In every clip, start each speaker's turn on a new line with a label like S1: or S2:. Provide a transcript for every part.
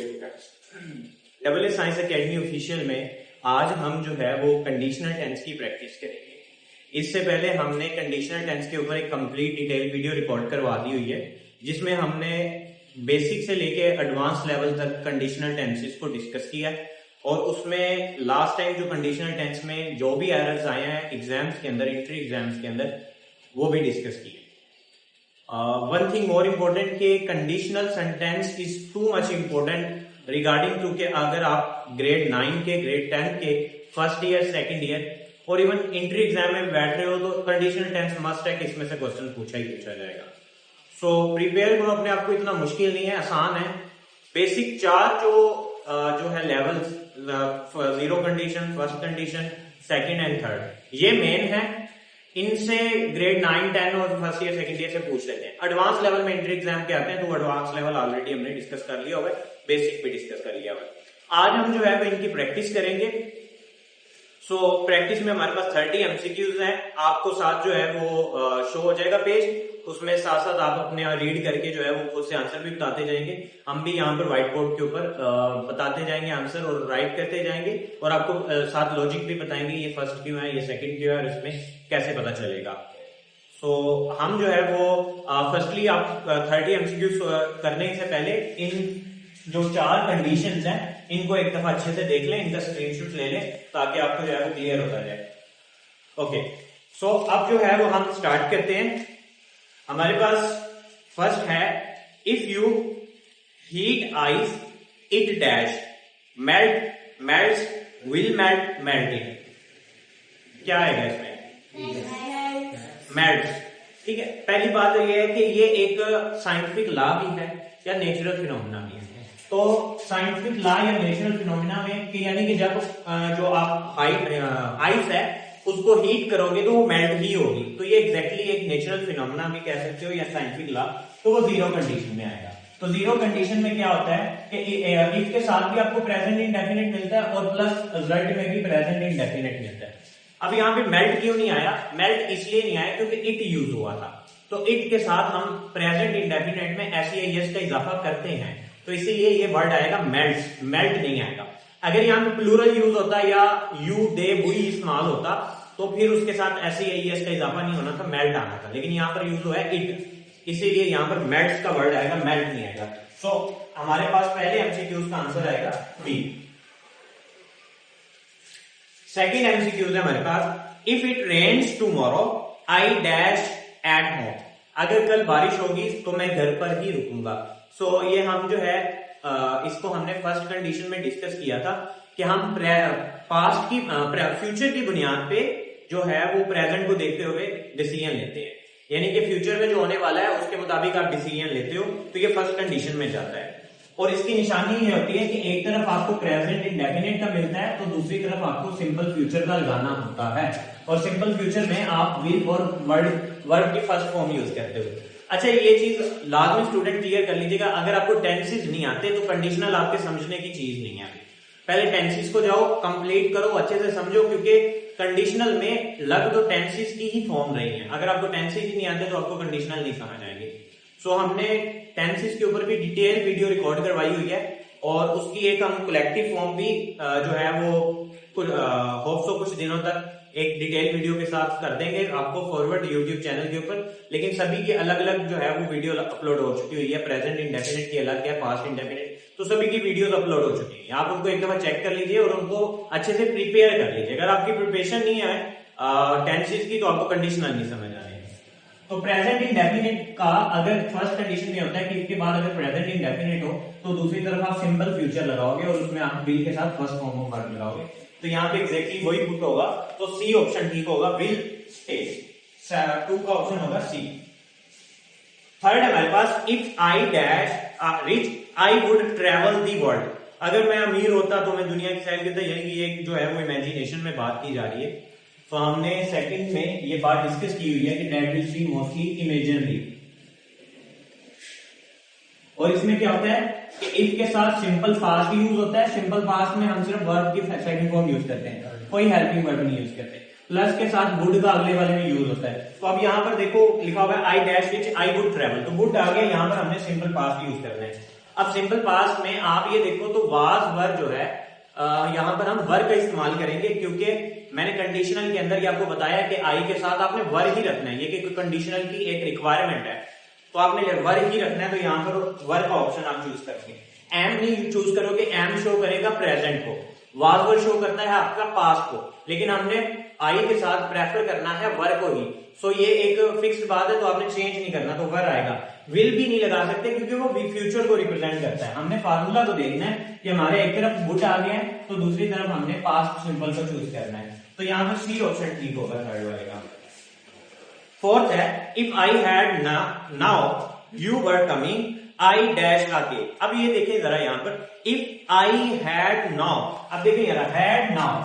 S1: Students, double A science academy official में आज हम जो है वो कंडीशनल टेंस की प्रैक्टिस करेंगे। इससे पहले हमने कंडीशनल टेंस के ऊपर एक कंप्लीट डिटेल वीडियो रिकॉर्ड करवा दी हुई है, जिसमें हमने बेसिक से लेके एडवांस लेवल तक कंडीशनल टेंसेस को डिस्कस किया है। और उसमें लास्ट टाइम जो कंडीशनल टेंस में जो भी एरर्स आए हैं एग्जाम्स के अंदर, इंट्री एग्जाम्स के अंदर, वो भी डिस्कस किए। वन थिंग मोर इम्पोर्टेंट कि conditional sentence is too much important regarding to के अगर आप ग्रेड 9 के, ग्रेड 10 के, फर्स्ट ईयर, सेकंड ईयर और इवन इंट्री एग्जाम में बैठ रहे हो तो कंडीशनल टेंस मस्ट है कि इसमें से क्वेश्चन पूछा ही पूछा जाएगा। सो प्रिपेयर करो अपने आप को, इतना मुश्किल नहीं है, आसान है। बेसिक चार जो है levels, zero condition, first condition, second and third, ये मेन है। इनसे ग्रेड 9, 10 और फर्स्ट ईयर, सेकंड ईयर से पूछ लेते हैं। एडवांस लेवल में इंट्री एग्जाम के आते हैं तो एडवांस लेवल ऑलरेडी हमने डिस्कस कर लिया हुआ है, बेसिक भी डिस्कस कर लिया हुआ है। आज हम जो है वो इनकी प्रैक्टिस करेंगे। सो प्रैक्टिस में हमारे पास 30 एमसीक्यूज हैं। आपको साथ जो है वो शो हो जाएगा पेज, उसमें साथ साथ आप अपने रीड करके जो है वो खुद से आंसर भी बताते जाएंगे। हम भी यहाँ पर व्हाइट बोर्ड के ऊपर बताते जाएंगे आंसर और राइट करते जाएंगे, और आपको साथ लॉजिक भी बताएंगे, ये फर्स्ट क्यों है, ये सेकंड क्यों है, और इसमें कैसे पता चलेगा। सो हम जो है वो फर्स्टली आप 30 एमसीक्यूज करने से पहले इन जो चार कंडीशंस हैं इनको एक दफा अच्छे से देख लें, इनका स्क्रीनशॉट ले लें ताकि आपको जो है वो क्लियर होता जाए। ओके, सो अब जो है वो हम स्टार्ट करते हैं। हमारे पास फर्स्ट है, if you heat ice it dash melt melts will melt melted. क्या आएगा इसमें? मेल्ट्स। ठीक है, पहली बात तो ये है कि ये एक साइंटिफिक लॉ भी है या नेचुरल फिनोमेना भी है। तो साइंटिफिक लॉ या नेचुरल फिनोमेना में कि यानी कि जब जो आप आइस है उसको हीट करोगे तो वो मेल्ट ही होगी, तो ये एग्जैक्टली एक नेचुरल फिनोमेना भी कह सकते हो या साइंटिफिक लॉ। तो वो जीरो कंडीशन में आएगा। तो जीरो कंडीशन में क्या होता है कि इफ के साथ भी आपको प्रेजेंट इंडेफिनिट मिलता है और प्लस रिजल्ट में भी प्रेजेंट इंडेफिनिट मिलता है। अब यहाँ पे मेल्ट क्यों नहीं आया? मेल्ट इसलिए नहीं आया क्योंकि इट यूज हुआ था। तो इट के साथ हम प्रेजेंट इंडेफिनिट में एस का इजाफा करते हैं, तो इसीलिए ये वर्ड आएगा मेल्ट, मेल्ट नहीं आएगा। अगर यहाँ पे प्लूरल यूज होता या यू, दे, वी इस्तेमाल होता तो फिर उसके साथ एस का इजाफा नहीं होना था, मेल्ट आना था। लेकिन यहाँ पर यूज हुआ है इट, इसीलिए यहाँ पर मेल्ट का वर्ड आएगा, मेल्ट नहीं आएगा। सो हमारे पास पहले एमसीक्यूज का आंसर आएगा बी। सेकेंड एमसीक्यूज है हमारे पास, if it rains tomorrow I dash at home. अगर कल बारिश होगी तो मैं घर पर ही रुकूंगा। सो ये हम जो है इसको हमने फर्स्ट कंडीशन में डिस्कस किया था कि हम पास्ट की फ्यूचर की बुनियाद पे जो है वो प्रेजेंट को देखते हुए डिसीजन लेते हैं, यानी कि फ्यूचर में जो होने वाला है उसके मुताबिक आप डिसीजन लेते हो, तो ये फर्स्ट कंडीशन में जाता है। और इसकी निशानी ये होती है कि एक तरफ आपको प्रेजेंट इंडेफिनिट का मिलता है तो दूसरी तरफ आपको सिंपल फ्यूचर का लगाना होता है, और सिंपल फ्यूचर में आप विल और वर्ब की फर्स्ट फॉर्म यूज करते हो। अच्छा, ये चीज लाजमी स्टूडेंट क्लियर कर लीजिएगा, अगर आपको टेंसेस नहीं आते तो कंडीशनल आपके समझने की चीज नहीं है। पहले टेंसेस को जाओ, कंप्लीट करो, अच्छे से समझो, क्योंकि कंडीशनल में लग तो टेंसेस की ही फॉर्म रही है। अगर आपको टेंसेस ही नहीं आते तो आपको कंडीशनल नहीं समझ आएंगे। सो हमने टेंसेस के ऊपर भी डिटेल वीडियो रिकॉर्ड करवाई हुई है, और उसकी एक हम कलेक्टिव फॉर्म भी जो है वो होप सो कुछ दिनों तक एक डिटेल वीडियो के साथ कर देंगे आपको फॉरवर्ड यूट्यूब चैनल के ऊपर। लेकिन सभी की अलग अलग जो है वो वीडियो अपलोड हो चुकी हुई है। प्रेजेंट इंडेफिनिट की अलग है, पास्ट इंडेफिनिट, तो सभी की वीडियोस अपलोड हो चुकी है। आप उनको एक दफा चेक कर लीजिए और उनको अच्छे से प्रिपेयर कर लीजिए। अगर आपकी प्रिपरेशन नहीं है टेंसेस की तो आपको कंडीशनल नहीं समझ आ रही है। तो प्रेजेंट इंडेफिनिट का अगर फर्स्ट कंडीशन में होता है कि इसके बाद अगर प्रेजेंट इंडेफिनिट हो तो दूसरी तरफ आप सिंपल फ्यूचर लगाओगे और उसमें आप विल के साथ फर्स्ट फॉर्म ऑफ वर्ब लगाओगे, तो यहाँ पे एग्जैक्टली वही पुट होगा। तो सी ऑप्शन ठीक होगा, विल स्टे। 2 का ऑप्शन होगा सी। थर्ड है हमारे पास, if I dash rich I would travel the world. अगर मैं अमीर होता तो मैं दुनिया की सैर करता, यानी कि एक जो है वो इमेजिनेशन में बात की जा रही है। तो हमने सेकंड में ये बात डिस्कस की हुई है कि that will be mostly imaginary. और इसमें क्या होता है कि इफ के साथ सिंपल पास्ट यूज होता है। सिंपल पास्ट में हम सिर्फ वर्ब की सेकंड फॉर्म यूज करते हैं, कोई हेल्पिंग वर्ब नहीं यूज करते। प्लस के साथ वुड का अगले वाले में यूज होता है। तो अब यहाँ पर देखो लिखा हुआ है I dash which I would travel, तो वुड आ गया, यहाँ पर हमने सिंपल पास्ट यूज करना है। अब सिंपल पास्ट में आप ये देखो तो वाज वर जो है यहाँ पर हम वर का इस्तेमाल करेंगे, क्योंकि मैंने कंडीशनल के अंदर ये आपको बताया कि आई के साथ आपने वर ही रखना है, ये कि कंडीशनल की एक रिक्वायरमेंट है, तो आपने वर ही रखना है, तो यहाँ पर वर का ऑप्शन आप चूज करोगे। एम नहीं चूज करोगे, एम शो करेगा प्रेजेंट को, वाज वर शो करता है आपका पास्ट को, लेकिन हमने आई के साथ प्रेफर करना है वर को ही। सो ये एक फिक्स्ड बात है, तो आपने चेंज नहीं करना, तो वर आएगा। विल भी नहीं लगा सकते क्योंकि वो फ्यूचर को रिप्रेजेंट करता है। हमने फार्मूला को देखना है कि हमारे एक तरफ वुड आ गया है, तो दूसरी तरफ हमने पास्ट सिंपल को चूज करना है, तो यहाँ पर सी ऑप्शन ठीक होगा थर्ड वाले का। फोर्थ है if I had now you were coming I dash आके। अब ये देखें जरा यहाँ पर इफ आई हैड नाउ, अब देखें जरा हैड नाउ,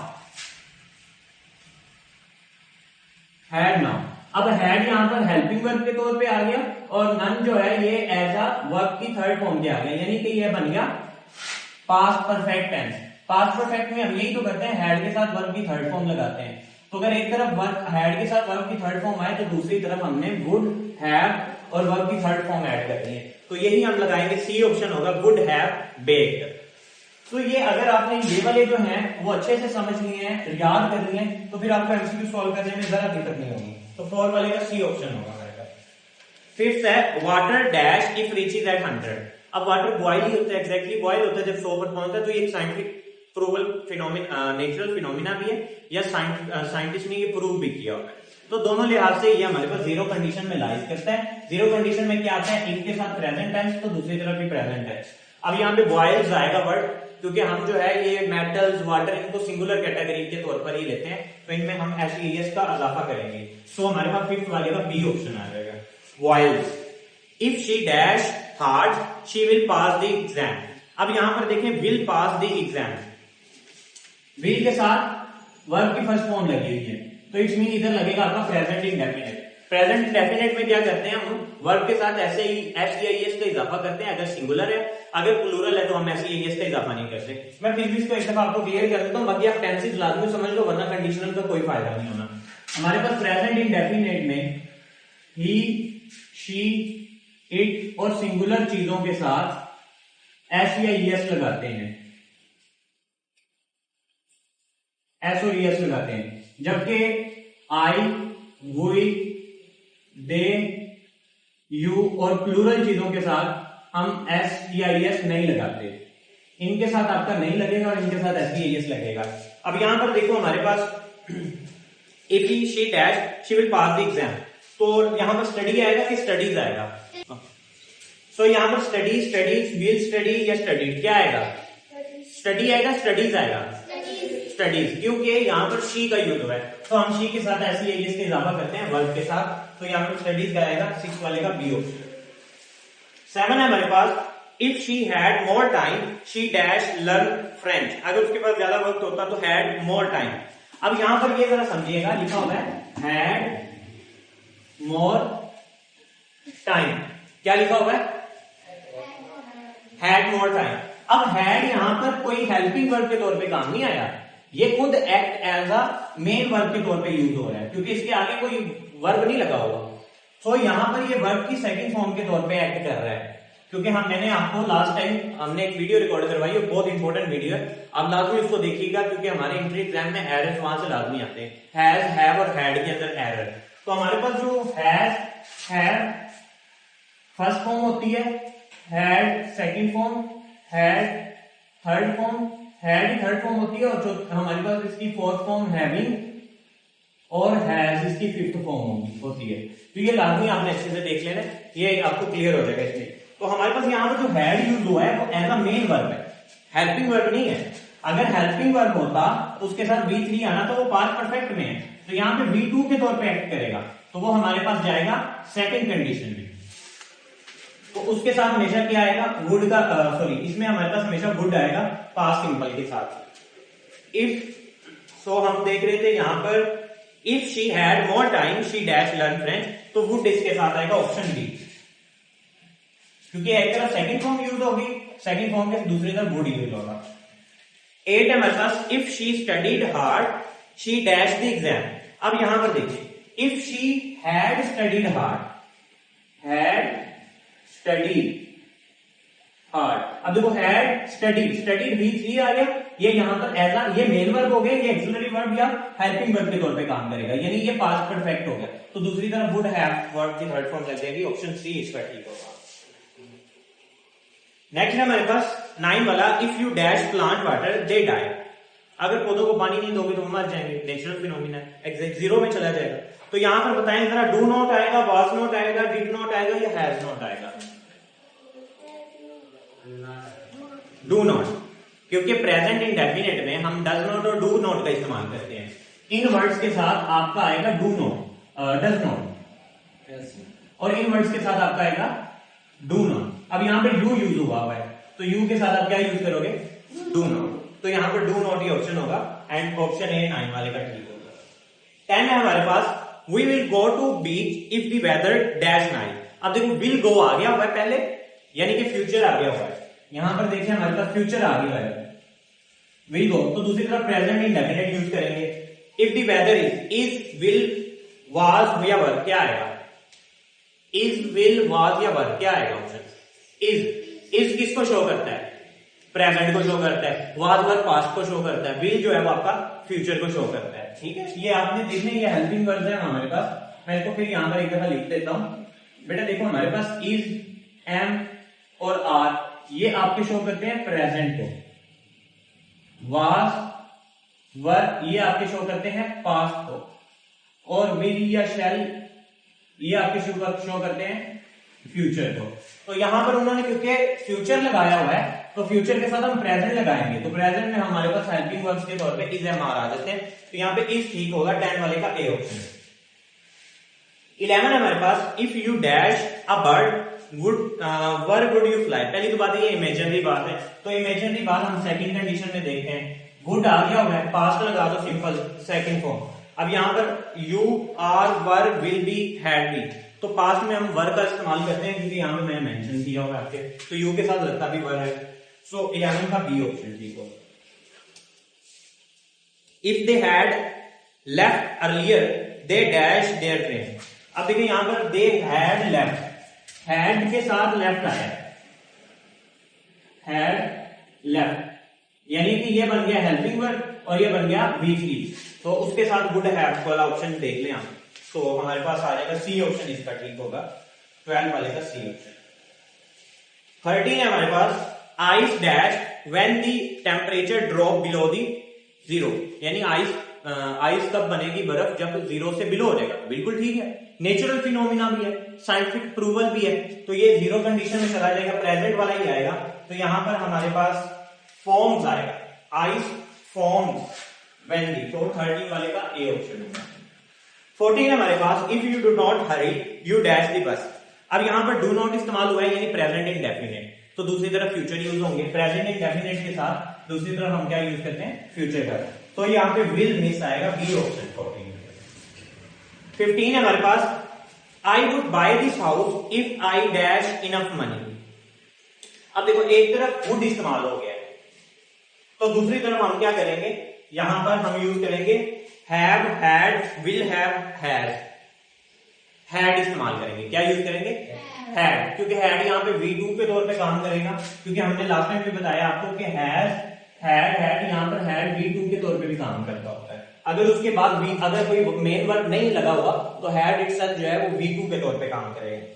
S1: हैड नाउ। अब हैड यहाँ पर हेल्पिंग वर्ब के तौर पे आ गया, और नन जो है ये एज अ वर्ब की थर्ड फॉर्म पे आ गया, यानी कि ये बन गया past perfect tense. Past perfect में हम यही तो करते हैं, हैड के साथ वर्ब की थर्ड फॉर्म लगाते हैं। तो अगर एक तरफ वर्ब हैड के साथ वर्ब की थर्ड फॉर्म आए, तो दूसरी तरफ हमने वुड हैव और वर्ब की थर्ड फॉर्म ऐड करनी है, तो यही हम लगाएंगे, सी ऑप्शन होगा वुड हैव बेक्ड। तो ये अगर आपने ये वाले जो हैं वो अच्छे से समझ लिए हैं, याद कर लिए हैं, तो फिर आपको एमसीक्यू सॉल्व करने में जरा दिक्कत नहीं होगी, तो फोर वाले का सी ऑप्शन होगा हमारे पास। फिफ्थ है water dash if reaches at 100। अब वाटर बॉयल ही होता है, एग्जैक्टली बॉयल होता है जब 100 पर पहुंचता है, तो ये साइंटिफिक प्रूवल फिनोमिना, नेचुरल फिनोमिना भी है, या साइंटिस्ट ने ये प्रूव भी किया होगा। तो दोनों लिहाज से ये हमारे पास जीरो कंडीशन में लाइज करता है। जीरो कंडीशन में क्या आता है, इनके साथ प्रेजेंट टेंस, तो दूसरी तरफ भी प्रेजेंट टेंस। अब यहाँ पे बॉयल्स आएगा वर्ड, क्योंकि हम जो है ये मेटल्स वाटर इनको सिंगुलर कैटेगरी के तौर पर ही लेते हैं, तो इनमें हम एस का इजाफा करेंगे। सो हमारे पास फिफ्थ वाले का बी ऑप्शन आ जाएगा, boils. If she dash hard she will pass the exam. अब यहां पर देखें will pass the exam, will के साथ वर्ब की फर्स्ट फॉर्म लगी हुई है, तो इट्स मीन इधर लगेगा आपका प्रेजेंट इंडेफिनिट। प्रेजेंट इंडेफिनिट में क्या करते हैं हम, वर्ब के साथ ऐसे ही एस का इजाफा करते हैं अगर सिंगुलर है, अगर प्लूरल है तो हम एस का इजाफा नहीं करते। मैं फिर भी इसको एक दफा आपको क्लियर कर देता हूँ, बाकी आप टेंसेस लाजमी समझ लो, वरना कंडीशनल का कोई फायदा नहीं होना। हमारे पास प्रेजेंट इंडेफिनिट में ही, शी, इट और सिंगुलर चीजों के साथ एस लगाते हैं, एस और एस लगाते हैं, जबकि आई, वी, दे, यू और प्लूरल चीजों के साथ हम एस नहीं लगाते। इनके साथ आपका नहीं लगेगा और इनके साथ एस लगेगा। अब यहां पर देखो हमारे पास if he she dash she will pass the exam, तो यहां पर स्टडी आएगा कि स्टडीज आएगा? सो यहां पर स्टडीज विल स्टडी या स्टडीड, क्या आएगा? स्टडी आएगा, स्टडीज आएगा, स्टडीज, क्योंकि यहाँ पर शी का यूज हुआ है, तो हम शी के साथ ऐसे का इजाफा करते हैं वर्ब के साथ, तो यहाँ पर स्टडीज का आएगा, सिक्स वाले का बी ऑप्शन। 7 है हमारे पास if she had more time she dash learn French. अगर उसके पास ज्यादा वक्त होता तो हैड मोर टाइम। अब यहां पर ये जरा समझिएगा, लिखा हुआ है हैड मोर टाइम, क्या लिखा हुआ है? Had more time. अब हैड यहां पर कोई हेल्पिंग वर्ब के तौर पे काम नहीं आया, ये खुद act as a main verb के तौर पे यूज हो रहा है, क्योंकि इसके आगे कोई वर्ब नहीं लगा होगा। तो यहां पर ये वर्ब की सेकंड फॉर्म के तौर पे एक्ट कर रहा है, क्योंकि मैंने आपको लास्ट टाइम हमने एक वीडियो रिकॉर्ड करवाई है, बहुत इंपॉर्टेंट वीडियो है, आप लाजमी उसको देखिएगा, क्योंकि हमारे इंट्री एग्जाम में एरर्स वहां से लाजमी आते हैं, हैज, हैव और हैड के अंदर एरर। तो हमारे पास जो हैज, हैव फर्स्ट फॉर्म होती है, had second form, had third form, had third form होती है, और जो हमारे पास इसकी फोर्थ फॉर्म हैविंग और हैज इसकी फिफ्थ फॉर्म होती है। तो ये लाजमी आपने अच्छे से देख लेना, ये आपको क्लियर हो जाएगा इसमें। तो हमारे पास यहाँ पर जो हैड यूज हुआ है वो एज अ मेन वर्ब है, हेल्पिंग वर्ब नहीं है। अगर हेल्पिंग वर्ब होता तो उसके साथ V3 आना, तो वो पास्ट परफेक्ट में है, तो यहाँ पे V2 के तौर पे एक्ट करेगा, तो वो हमारे पास जाएगा सेकंड कंडीशन में। तो उसके साथ हमेशा क्या आएगा? वुड का, सॉरी, इसमें हमारे पास हमेशा वुड आएगा पास्ट सिंपल के साथ। इफ, सो हम देख रहे थे यहाँ पर if she had more time she dash learn French, तो वुड इसके साथ आएगा ऑप्शन बी, क्योंकि एक तरफ सेकंड फॉर्म यूज होगी, सेकंड फॉर्म के दूसरी तरफ वुड यूज होगा। 8 है हमारे पास if she studied hard she dash the exam. अब यहां पर देखिए, if she had studied hard, had studied hard. अब देखो हैड स्टडीड, स्टडीड V3 आ गया, ये यहाँ पर एज ये मेन वर्ब हो गया, ये एक्सिलरी वर्ब या हेल्पिंग वर्ब के तौर पे काम करेगा, यानी ये पास्ट परफेक्ट हो गया। तो दूसरी तरफ वुड हैव वर्ब की थर्ड फॉर्म लग जाएगी, ऑप्शन सी इसका ठीक होगा। नेक्स्ट है हमारे पास 9 वाला, if you dash plant water they die. अगर पौधों को पानी नहीं दोगे तो वो मर जाएंगे, नेचुरल फिनोमिना है, एग्जैक्ट जीरो में चला जाएगा। तो यहां पर बताएं जरा, डू नॉट आएगा, वाज नॉट आएगा, डिड नॉट आएगा या हैज नॉट आएगा? डू नॉट, क्योंकि प्रेजेंट इंडेफिनिट में हम डज नॉट और डू नॉट का इस्तेमाल करते हैं। इन वर्ड्स के साथ आपका आएगा डू नॉट, डज नॉट, और इन वर्ड्स के साथ आपका आएगा डू नॉट। अब यहाँ पे यू यूज हुआ है, तो यू के साथ आप क्या यूज करोगे? Do not. तो यहाँ पर डू नॉट ही ऑप्शन होगा, एंड ऑप्शन ए 9 वाले का ठीक होगा। 10 है हमारे पास, we will go to beach if the weather dash nice. अब देखो विल गो आ गया हुआ है पहले, यानी कि फ्यूचर आ गया हुआ है। यहां पर देखिए हमारे पास फ्यूचर आ गया है, विल गो। तो दूसरी तरफ प्रेजेंट इंडेफिनिट यूज करेंगे। If the weather is will was या वर, क्या आएगा? इज विल वाज या वर, क्या आएगा ऑप्शन? इज किसको शो करता है? प्रेजेंट को शो करता है। वाज वर पास्ट को शो करता है। विल जो है वो आपका फ्यूचर को शो करता है। ठीक है, ये आपने देखने, ये हेल्पिंग वर्ड्स है हमारे पास। मैं इसको फिर यहां पर एक दफा लिख देता हूं। बेटा देखो हमारे पास इज, एम और आर, ये आपके शो करते हैं प्रेजेंट को। वाज वर ये आपके शो करते हैं पास्ट को, और विल या शैल ये आपके शो करते हैं फ्यूचर को। तो यहां पर उन्होंने क्योंकि फ्यूचर लगाया हुआ है, तो फ्यूचर के साथ हम प्रेजेंट लगाएंगे, तो प्रेजेंट में हमारे पास हेल्पिंग वर्ब्स के तौर पे इज, एम, आर आ जाते हैं। तो यहाँ पे इज ठीक होगा, 10 वाले का ए ऑप्शन। 11 हमारे पास, if you dash a bird would were would you fly. पहली तो बात है ये इमेजिनरी बात है, तो इमेजिनरी बात हम सेकंड कंडीशन में देखते हैं। वुड आ गया हुआ है, पास्ट लगा दो सिंपल सेकंड फॉर्म। अब यहाँ पर you are were will be had be, तो पास्ट में हम वर का इस्तेमाल करते हैं, क्योंकि यहाँ पे मैंने मेंशन किया हुआ आपके, तो यू के साथ लगता भी वर है। सो 11 का बी ऑप्शन ठीक होगा। If they had left earlier they dash there train. अब देखिए यहां पर दे हैड लेफ्ट, हैड के साथ लेफ्ट आया, हैड लेफ्ट, यानी कि ये बन गया हेल्पिंग वर्ड और ये बन गया V3, तो उसके साथ वुड हैव वाला ऑप्शन देख लें हम। तो हमारे पास आ जाएगा सी ऑप्शन, इसका ठीक होगा, 12 वाले का सी ऑप्शन। 13 है हमारे पास, ice dash when the temperature drop below the zero, यानी आइस कब बनेगी? बर्फ जब जीरो से बिलो हो जाएगा। बिल्कुल ठीक है, नेचुरल फिनोमिना भी है, साइंटिफिक प्रूवल भी है, तो ये जीरो कंडीशन में चला जाएगा, प्रेजेंट वाला ही आएगा। तो यहां पर हमारे पास फॉर्म्स आएगा, आइस फॉर्म्स व्हेन दी, तो 13 वाले का ए ऑप्शन होगा। 14 हमारे पास, if you do not hurry you dash the bus. अब यहां पर डू नॉट इस्तेमाल हुआ है, यानी प्रेजेंट इंडेफिनिट, तो दूसरी तरफ फ्यूचर यूज होंगे। प्रेजेंट इंडेफिनिट के साथ दूसरी तरफ हम क्या यूज करते हैं? फ्यूचर का, तो यहाँ पे विल मिस आएगा, बी ऑप्शन 14। 15 है हमारे पास, I would buy this house if I dash enough money. अब देखो एक तरफ वुड इस्तेमाल हो गया है, तो दूसरी तरफ हम क्या करेंगे? यहां पर हम यूज करेंगे have, had, will have, has, had इस्तेमाल करेंगे। क्या यूज करेंगे? हैड, क्योंकि हैड यहाँ पे V2 के तौर पे काम करेगा, क्योंकि हमने लास्ट टाइम भी बताया आपको कि हैज, हैड यहाँ पर हैड V2 के तौर पे भी काम करता होता है। अगर उसके बाद अगर कोई मेन वर्ब नहीं लगा हुआ तो हैड इटसेल्फ जो है वो V2 के तौर पे काम करेगा।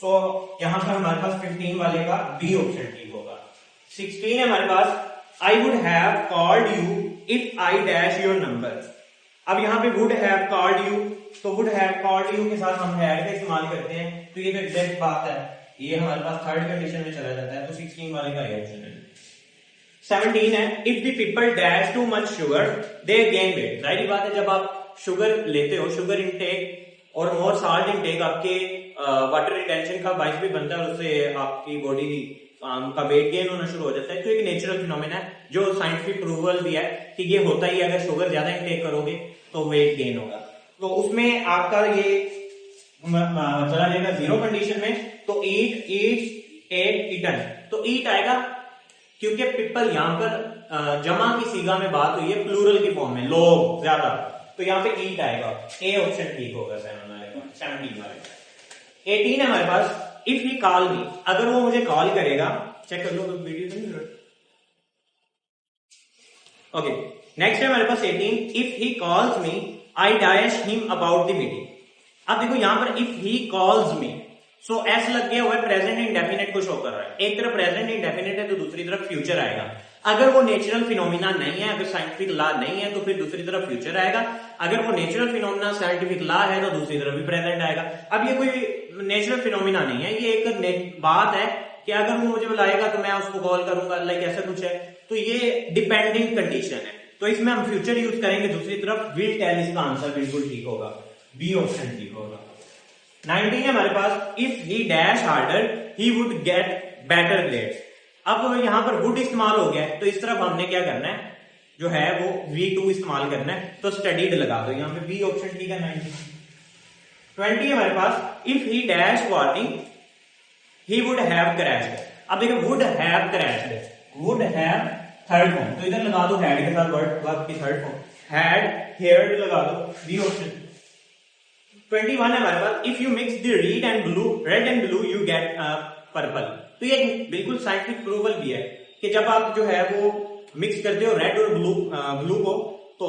S1: सो यहाँ पर हमारे पास 15 वाले का बी ऑप्शन ठीक होगा। 16 है हमारे पास, I would have called you if I dash your number. अब यहाँ पे वुड हैव कॉल्ड यू, तो वुड हैव कॉल्ड यू के साथ हम हैड का इस्तेमाल करते हैं, तो ये तो एग्जैक्ट बात है, ये हमारे पास थर्ड कंडीशन में चला जाता है, तो 16 वाले का ये ऑप्शन है। 17 है, if the people dash too much sugar they gain weight. जाहिर बात है, जब आप शुगर लेते हो, शुगर इंटेक और मोर साल्ट इंटेक आपके वाटर रिटेंशन का बाइस भी बनता है, और उससे आपकी बॉडी का वेट गेन होना शुरू हो जाता है। तो एक नेचुरल फिनोमेना है, जो साइंटिफिक प्रूवल भी है कि ये होता ही है, अगर शुगर ज्यादा इंटेक करोगे तो वेट गेन होगा। तो उसमें आपका ये चला जाएगा जीरो कंडीशन में, तो ईट, ईट्स, एट, ईटन, तो ईट आएगा, क्योंकि पीपल यहाँ पर जमा की सीगा में बात हुई है, प्लूरल की फॉर्म में, लोग ज्यादा, तो यहाँ पे ईट आएगा, ए ऑप्शन ठीक होगा 17 वाले। 18 है हमारे पास, इफ ही कॉल मी, अगर वो मुझे कॉल करेगा चेक कर लो तो वीडियो तो नहीं जरूरत। ओके, नेक्स्ट है हमारे पास 18, if he calls me I dash him about the meeting. अब देखो यहां पर if he calls me, so S लग गया हुआ है, प्रेजेंट इंडेफिनिट को शो कर रहा है। एक तरफ प्रेजेंट इंडेफिनिट है तो दूसरी तरफ फ्यूचर आएगा। अगर वो नेचुरल फिनोमिना नहीं है, अगर साइंटिफिक लॉ नहीं है, तो फिर दूसरी तरफ फ्यूचर आएगा। अगर वो नेचुरल फिनोमिना साइंटिफिक लॉ है तो दूसरी तरफ भी प्रेजेंट आएगा। अब ये कोई नेचुरल फिनोमिना नहीं है, ये एक बात है कि अगर वो मुझे बुलाएगा तो मैं उसको कॉल करूंगा, लाइक ऐसा कुछ है। तो ये डिपेंडिंग कंडीशन है, तो इसमें हम फ्यूचर यूज करेंगे। दूसरी तरफ विल टेल, इसका आंसर बिल्कुल ठीक होगा, बी ऑप्शन ठीक होगा। 19 है हमारे पास, if he dash harder he would get better grades. अब यहां पर वुड इस्तेमाल हो गया है, तो इस तरफ हमने क्या करना है, जो है वो V2 इस्तेमाल करना है, तो स्टडीड लगा दो यहां पे, बी ऑप्शन ठीक है 19। 20 है हमारे पास, if he dash warning he would have crashed. अब देखो would have crashed, would have third form, तो इधर लगा दो हैड के साथ वर्ब की थर्ड फॉर्म, हैड हेयर्ड लगा दो, बी ऑप्शन। 21 है हमारे पास, if you mix the red and blue you get purple. तो ये बिल्कुल साइंटिफिक प्रूवल भी है कि जब आप जो है वो मिक्स करते हो रेड और ब्लू को तो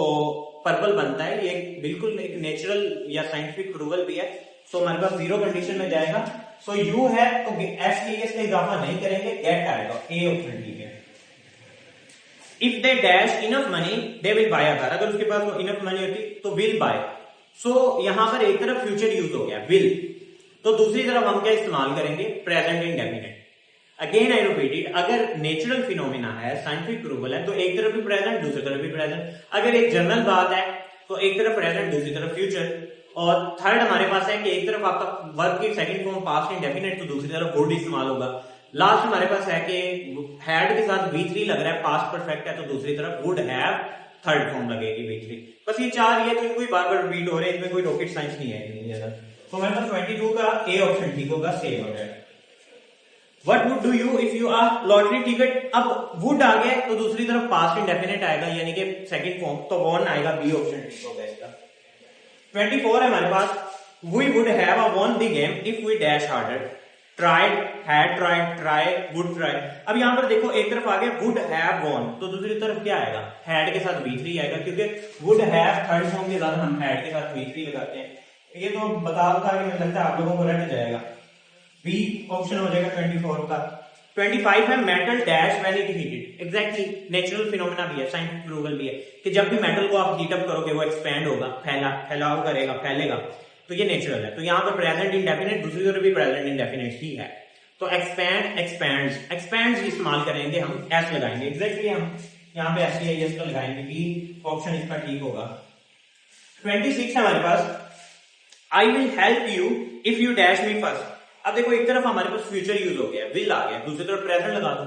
S1: पर्पल बनता है। ये बिल्कुल एक नेचुरल या साइंटिफिक प्रूवल भी है। सो हमारे पास जीरो कंडीशन में जाएगा। सो यू है तो एस का इजाफा नहीं करेंगे, गेट आएगा, ए ऑप्शन ठीक है। If they dash enough money they will buy a car. अगर उसके पास इनफ मनी होती तो विल बाय। सो यहां पर एक तरफ फ्यूचर यूज हो गया विल, तो दूसरी तरफ हम क्या इस्तेमाल करेंगे, present indefinite. Again I repeated, अगर नेचुरल फिनोमिना है, साइंटिफिक प्रूवल है, तो एक तरफ भी प्रेजेंट दूसरी तरफ भी प्रेजेंट। अगर एक जनरल बात है तो एक तरफ प्रेजेंट दूसरी तरफ फ्यूचर। और थर्ड हमारे पास है कि एक तरफ आपका वर्ब की सेकंड फॉर्म पास्ट इंडेफिनिट, तो दूसरी तरफ वुड इस्तेमाल होगा। लास्ट हमारे पास है कि हैड के साथ V3 लग रहा है, पास्ट परफेक्ट है, तो दूसरी तरफ वुड हैव थर्ड फॉर्म लगेगी V3। बस ये चार, ये तो इनको बार बार रिपीट हो रहे हैं, इनमें कोई रॉकेट साइंस नहीं है। तो हमारे पास 22 का ए ऑप्शन ठीक होगा, सेम हो जाएगा। What would do you if you are lottery ticket. अब वुड आ गया तो दूसरी तरफ पास्ट इंडेफिनिट आएगा, यानी कि सेकंड फॉर्म, तो वन आएगा, बी ऑप्शन ठीक होगा इसका। 24 है हमारे पास, we would have won the game if we dash harder, tried, had tried, try, would try। अब यहां पर देखो एक तरफ आ गया would have won, तो दूसरी तरफ क्या आएगा, had के साथ V3 आएगा, क्योंकि would have थर्ड फॉर्म के साथ हम had के साथ V3 लगाते हैं। ये तो बता था कि मुझे लगता है आप लोगों को रट जाएगा, बी ऑप्शन हो जाएगा 24 का। 25 है, metal dash when it heated. Exactly natural phenomena भी है, साइंटिफिक प्रूवल भी है कि जब भी मेटल को आप हीट अप करोगे वो एक्सपैंड होगा, फैलाव करेगा, फैलेगा, तो ये नेचुरल है। तो यहाँ पर प्रेजेंट इंडेफिनिट, दूसरी तरफ भी प्रेजेंट इंडेफिनिट ही है, तो एक्सपैंड, एक्सपैंड्स, एक्सपैंड्स इस्तेमाल करेंगे हम, एस लगाएंगे। एग्जैक्टली हम यहाँ पे एस का लगाएंगे, बी ऑप्शन इसका ठीक होगा। 26 है हमारे पास, I will help you if you dash me first. अब देखो एक तरफ हमारे पास फ्यूचर यूज हो गया, विल आ गया, दूसरी तरफ प्रेजेंट लगा दो।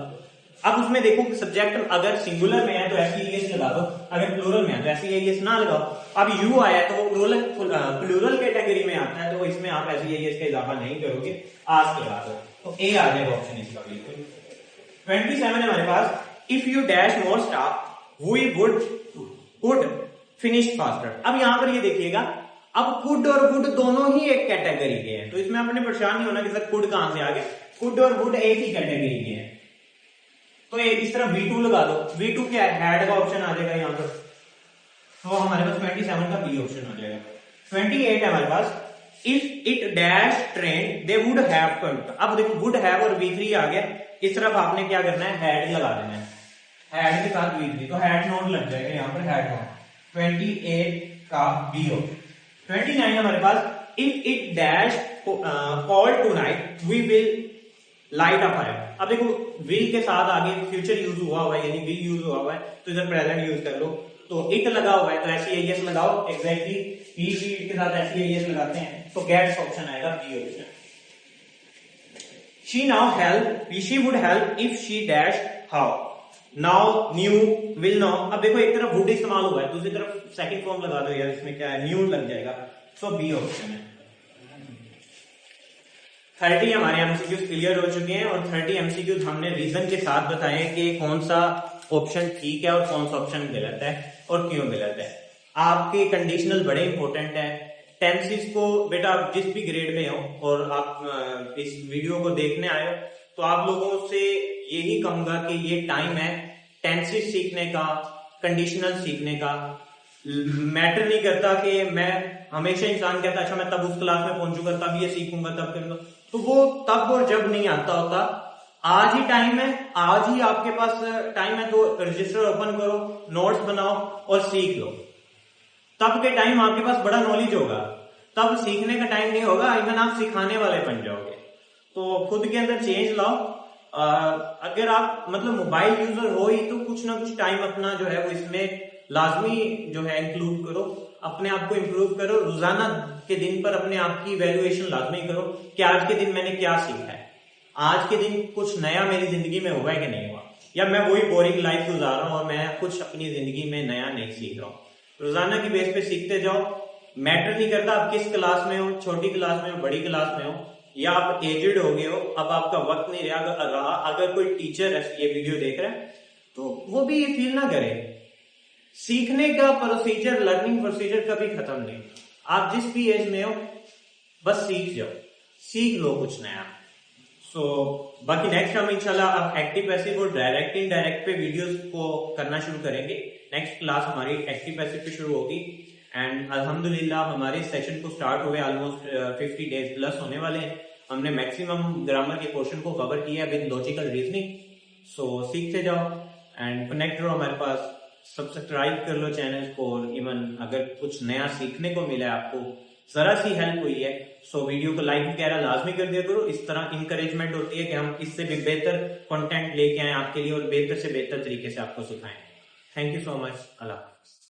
S1: अब उसमें देखो सब्जेक्ट अगर सिंगुलर में है तो एस लगा दो, अगर प्लूरल में है तो एस ना लगाओ। अब यू आया तो वो प्लूरल कैटेगरी में आता है, तो इसमें आप एस का इजाफा नहीं करोगे, आस्क लगा दो, तो ए आ जाएगा ऑप्शन इसका बिल्कुल। 27 है हमारे पास, if you dash more staff we would finish faster. अब यहां पर ये देखिएगा, अब कुड और वुड दोनों ही एक कैटेगरी के हैं, तो इसमें आपने परेशान नहीं होना कि सर कुड कहां से आ गया, कुड और वुड एक ही कैटेगरी के हैं। तो इस तरह V2 लगा दो, V2 क्या है, हैड का ऑप्शन आ जाएगा यहाँ पर, तो हमारे पास 27 का बी ऑप्शन आ जाएगा। 28 है हमारे पास, if it dash train they would have come. अब देखो वुड हैव और V3 आ गया, इस तरफ आपने क्या करना है, हैड लगा देना है, हैड के साथ V3, तो हैड नोट लग जाएगा यहाँ पर, हैड नोट। 28 का बी ऑप्शन। 29 हमारे पास, if it dash cold tonight we will light a fire. अब देखो विल के साथ आगे फ्यूचर यूज हुआ है, यानी विल यूज हुआ है, तो इधर प्रेजेंट यूज कर लो। तो इट लगा हुआ है तो एस लगाओ, एग्जैक्टली ही के साथ एस लगाते हैं, तो गेट्स ऑप्शन आएगा, B option. She now help, she would help if she dash how, now, knew, will know. अब देखो एक तरफ वुड इस्तेमाल हुआ है, दूसरी तरफ सेकंड फॉर्म लगा दो यार, इसमें क्या है, न्यू लग जाएगा, सो बी ऑप्शन है। 30 हमारे एमसीक्यूज क्लियर हो चुके हैं, और 30 एमसीक्यूज हमने रीजन के साथ बताए कि कौन सा ऑप्शन ठीक है और कौन सा ऑप्शन गलत है और क्यों गलत है। आपके कंडीशनल बड़े इंपॉर्टेंट है। टेंसेस को बेटा आप जिस भी ग्रेड में हो और आप इस वीडियो को देखने आए हो, तो आप लोगों से यही कहूंगा कि ये टाइम है टेंसेस सीखने का, कंडीशनल सीखने का। मैटर नहीं करता कि मैं हमेशा इंसान कहता अच्छा मैं तब उस क्लास में पहुंचूंगा, तब ये सीखूंगा, तब करूंगा, तो वो तब और जब नहीं आता होता। आज ही टाइम है, आज ही आपके पास टाइम है, तो रजिस्टर ओपन करो, नोट्स बनाओ और सीख लो। तब के टाइम आपके पास बड़ा नॉलेज होगा, तब सीखने का टाइम नहीं होगा, इवन आप सिखाने वाले बन जाओगे। तो खुद के अंदर चेंज लाओ। अगर आप मतलब मोबाइल यूजर हो ही तो कुछ ना कुछ टाइम अपना जो है वो इसमें लाजमी जो है इंक्लूड करो, अपने आप को इंप्रूव करो। रोजाना के दिन पर अपने आप की वैल्यूएशन लाजमी करो कि आज के दिन मैंने क्या सीखा है, आज के दिन कुछ नया मेरी जिंदगी में हुआ है कि नहीं हुआ, या मैं वही बोरिंग लाइफ गुजार रहा हूं और मैं कुछ अपनी जिंदगी में नया नहीं सीख रहा हूं। रोजाना की बेस पे सीखते जाओ। मैटर नहीं करता आप किस क्लास में हो, छोटी क्लास में हो, बड़ी क्लास में हो, या आप एजेड हो गए हो, अब आपका वक्त नहीं रहा। अगर कोई टीचर ये वीडियो देख रहा है तो वो भी ये फील ना करे। सीखने का प्रोसीजर, लर्निंग प्रोसीजर कभी खत्म नहीं। आप जिस भी एज में हो बस सीख जाओ, सीख लो कुछ नया। बाकी नेक्स्ट हम इंशाल्लाह अब एक्टिव पैसिव और डायरेक्ट इनडायरेक्ट पे वीडियोस को करना शुरू करेंगे। नेक्स्ट क्लास हमारी एक्टिव पैसिव पे शुरू होगी एंड अल्हम्दुलिल्लाह हमारे सेशन को स्टार्ट हुए ऑलमोस्ट 50 डेज प्लस होने वाले हैं। हमने मैक्सिमम ग्रामर के पोर्शन को कवर किया विद लॉजिकल रीजनिंग। सीखते जाओ एंड कनेक्ट रहो हमारे पास। सब्सक्राइब कर लो चैनल को, और इवन अगर कुछ नया सीखने को मिला है, आपको जरा सी हेल्प हुई है, वीडियो को लाइक वगैरह लाजमी कर दिया करो। इस तरह इंकरेजमेंट होती है कि हम इससे भी बेहतर कंटेंट लेके आए आपके लिए और बेहतर से बेहतर तरीके से आपको सिखाएं। Thank you so much. Allah.